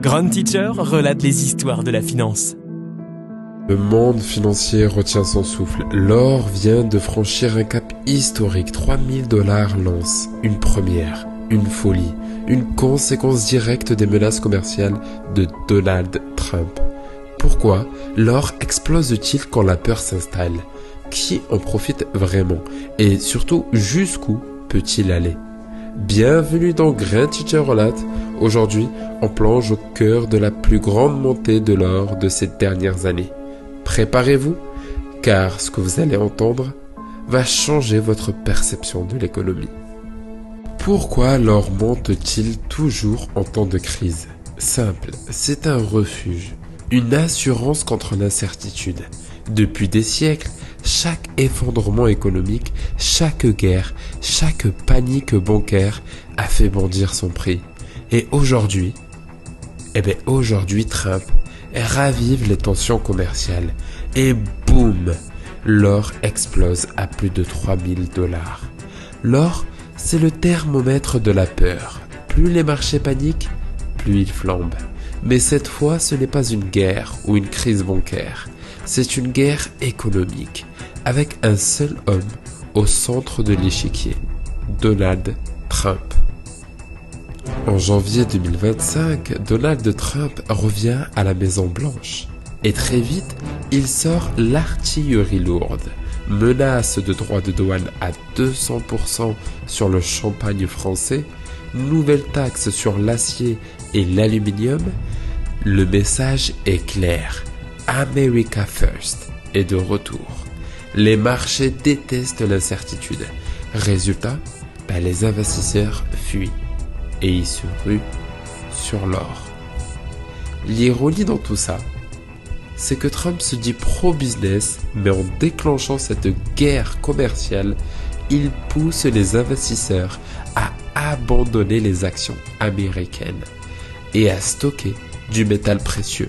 Grand Teacher relate les histoires de la finance. Le monde financier retient son souffle. L'or vient de franchir un cap historique. 3000 $ l'once. Une première, une folie, une conséquence directe des menaces commerciales de Donald Trump. Pourquoi l'or explose-t-il quand la peur s'installe? Qui en profite vraiment? Et surtout, jusqu'où peut-il aller? Bienvenue dans Grand Teacher Relate. Aujourd'hui, on plonge au cœur de la plus grande montée de l'or de ces dernières années. Préparez-vous, car ce que vous allez entendre va changer votre perception de l'économie. Pourquoi l'or monte-t-il toujours en temps de crise? Simple, c'est un refuge, une assurance contre l'incertitude. Depuis des siècles, chaque effondrement économique, chaque guerre, chaque panique bancaire a fait bondir son prix. Et aujourd'hui, Trump ravive les tensions commerciales. Et boum, l'or explose à plus de 3000 $. L'or, c'est le thermomètre de la peur. Plus les marchés paniquent, plus ils flambent. Mais cette fois, ce n'est pas une guerre ou une crise bancaire. C'est une guerre économique, avec un seul homme au centre de l'échiquier, Donald Trump. En janvier 2025, Donald Trump revient à la Maison-Blanche. Et très vite, il sort l'artillerie lourde. Menace de droits de douane à 200% sur le champagne français, nouvelle taxe sur l'acier et l'aluminium. Le message est clair. America First est de retour. Les marchés détestent l'incertitude. Résultat, les investisseurs fuient. Et ils se ruent sur l'or. L'ironie dans tout ça, c'est que Trump se dit pro-business, mais en déclenchant cette guerre commerciale, il pousse les investisseurs à abandonner les actions américaines et à stocker du métal précieux.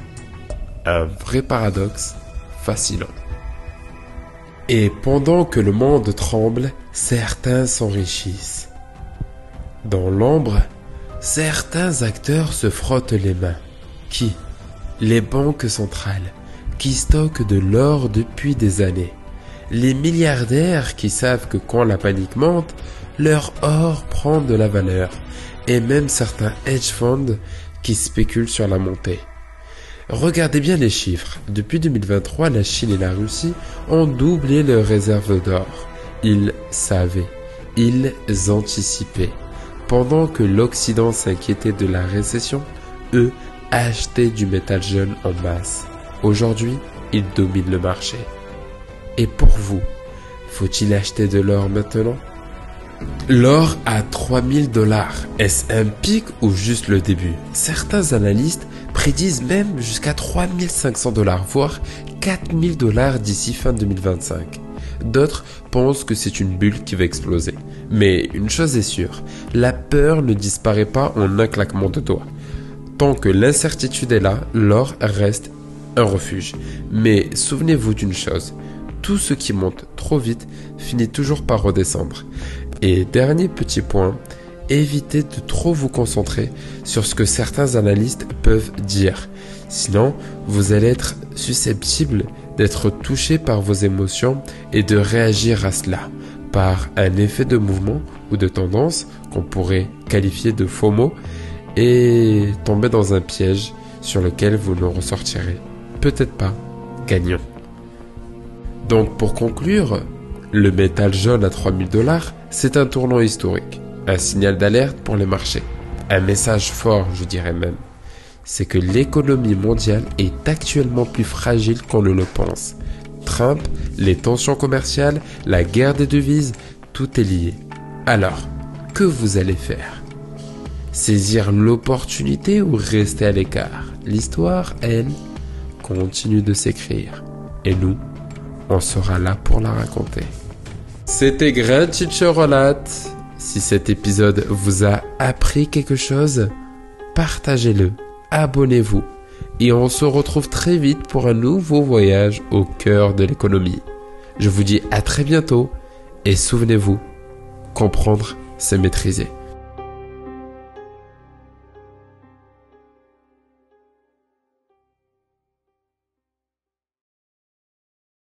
Un vrai paradoxe fascinant. Et pendant que le monde tremble, certains s'enrichissent. Dans l'ombre, certains acteurs se frottent les mains. Qui? Les banques centrales, qui stockent de l'or depuis des années. Les milliardaires qui savent que quand la panique monte, leur or prend de la valeur. Et même certains hedge funds qui spéculent sur la montée. Regardez bien les chiffres. Depuis 2023, la Chine et la Russie ont doublé leurs réserves d'or. Ils savaient, ils anticipaient. Pendant que l'Occident s'inquiétait de la récession, eux achetaient du métal jeune en masse. Aujourd'hui, ils dominent le marché. Et pour vous, faut-il acheter de l'or maintenant? L'or à 3000 $, est-ce un pic ou juste le début? Certains analystes prédisent même jusqu'à 3500 $, voire 4000 $ d'ici fin 2025. D'autres pensent que c'est une bulle qui va exploser. Mais une chose est sûre, la peur ne disparaît pas en un claquement de doigts. Tant que l'incertitude est là, l'or reste un refuge. Mais souvenez-vous d'une chose, tout ce qui monte trop vite finit toujours par redescendre. Et dernier petit point, évitez de trop vous concentrer sur ce que certains analystes peuvent dire. Sinon, vous allez être susceptible d'être touché par vos émotions et de réagir à cela, par un effet de mouvement ou de tendance qu'on pourrait qualifier de FOMO et tomber dans un piège sur lequel vous ne ressortirez peut-être pas gagnant. Donc pour conclure, le métal jaune à 3000 $, c'est un tournant historique, un signal d'alerte pour les marchés, un message fort je dirais même. C'est que l'économie mondiale est actuellement plus fragile qu'on ne le pense. Trump, les tensions commerciales, la guerre des devises, tout est lié. Alors, que vous allez faire? Saisir l'opportunité ou rester à l'écart? L'histoire, elle, continue de s'écrire. Et nous, on sera là pour la raconter. C'était Grand Teacher Relate. Si cet épisode vous a appris quelque chose, partagez-le. Abonnez-vous et on se retrouve très vite pour un nouveau voyage au cœur de l'économie. Je vous dis à très bientôt Et souvenez-vous, comprendre, c'est maîtriser.